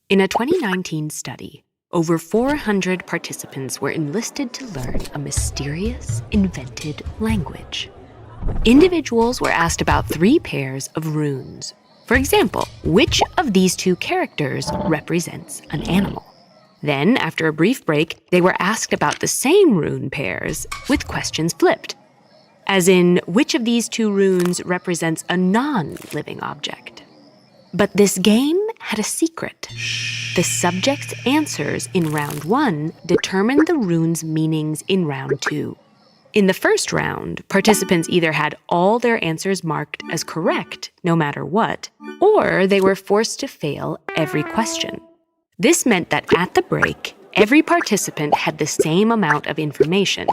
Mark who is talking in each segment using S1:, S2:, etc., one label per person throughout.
S1: In a 2019 study, over 400 participants were enlisted to learn a mysterious, invented language. Individuals were asked about 3 pairs of runes. For example, which of these 2 characters represents an animal? Then, after a brief break, they were asked about the same rune pairs with questions flipped. As in, which of these 2 runes represents a non-living object? But this game had a secret. The subject's answers in round 1 determined the rune's meanings in round 2. In the first round, participants either had all their answers marked as correct, no matter what, or they were forced to fail every question. This meant that at the break, every participant had the same amount of information,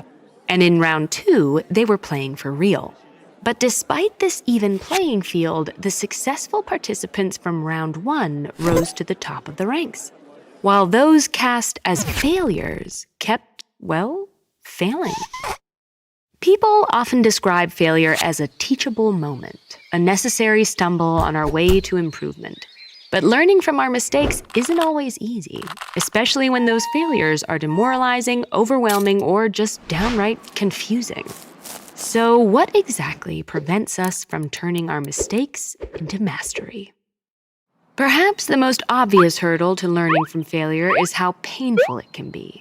S1: and in round 2, they were playing for real. But despite this even playing field, the successful participants from round 1 rose to the top of the ranks, while those cast as failures kept, failing. People often describe failure as a teachable moment, a necessary stumble on our way to improvement. But learning from our mistakes isn't always easy, especially when those failures are demoralizing, overwhelming, or just downright confusing. So what exactly prevents us from turning our mistakes into mastery? Perhaps the most obvious hurdle to learning from failure is how painful it can be.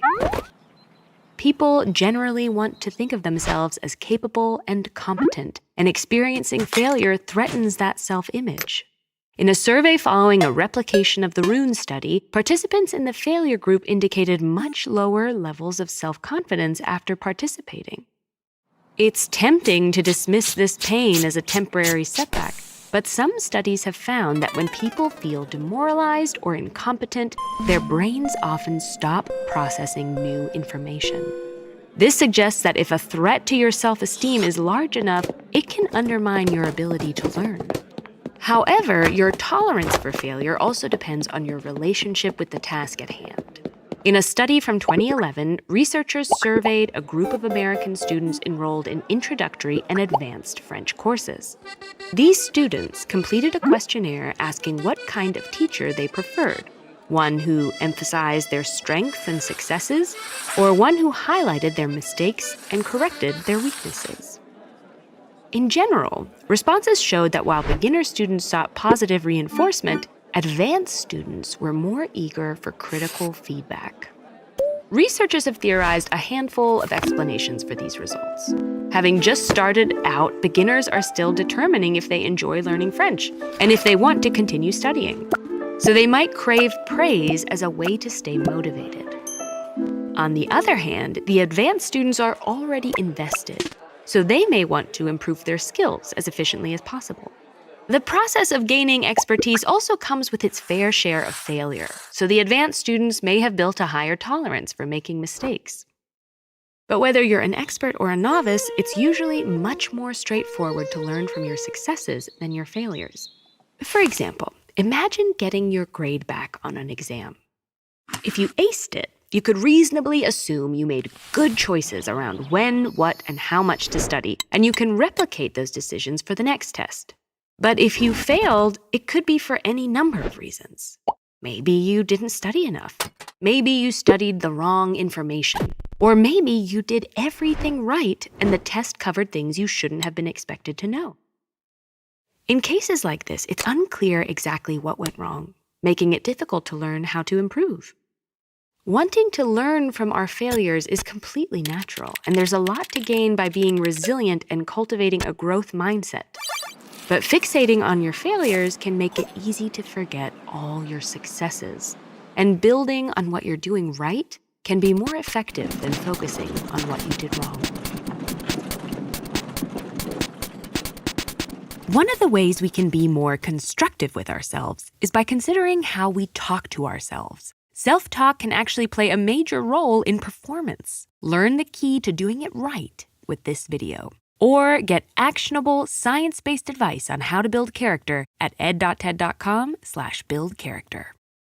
S1: People generally want to think of themselves as capable and competent, and experiencing failure threatens that self-image. In a survey following a replication of the Rune study, participants in the failure group indicated much lower levels of self-confidence after participating. It's tempting to dismiss this pain as a temporary setback, but some studies have found that when people feel demoralized or incompetent, their brains often stop processing new information. This suggests that if a threat to your self-esteem is large enough, it can undermine your ability to learn. However, your tolerance for failure also depends on your relationship with the task at hand. In a study from 2011, researchers surveyed a group of American students enrolled in introductory and advanced French courses. These students completed a questionnaire asking what kind of teacher they preferred, one who emphasized their strengths and successes, or one who highlighted their mistakes and corrected their weaknesses. In general, responses showed that while beginner students sought positive reinforcement, advanced students were more eager for critical feedback. Researchers have theorized a handful of explanations for these results. Having just started out, beginners are still determining if they enjoy learning French and if they want to continue studying. So they might crave praise as a way to stay motivated. On the other hand, the advanced students are already invested, so they may want to improve their skills as efficiently as possible. The process of gaining expertise also comes with its fair share of failure, so the advanced students may have built a higher tolerance for making mistakes. But whether you're an expert or a novice, it's usually much more straightforward to learn from your successes than your failures. For example, imagine getting your grade back on an exam. If you aced it, you could reasonably assume you made good choices around when, what, and how much to study, and you can replicate those decisions for the next test. But if you failed, it could be for any number of reasons. Maybe you didn't study enough. Maybe you studied the wrong information. Or maybe you did everything right and the test covered things you shouldn't have been expected to know. In cases like this, it's unclear exactly what went wrong, making it difficult to learn how to improve. Wanting to learn from our failures is completely natural, and there's a lot to gain by being resilient and cultivating a growth mindset. But fixating on your failures can make it easy to forget all your successes. And building on what you're doing right can be more effective than focusing on what you did wrong. One of the ways we can be more constructive with ourselves is by considering how we talk to ourselves. Self-talk can actually play a major role in performance. Learn the key to doing it right with this video. Or get actionable, science-based advice on how to build character at ed.ted.com/buildcharacter.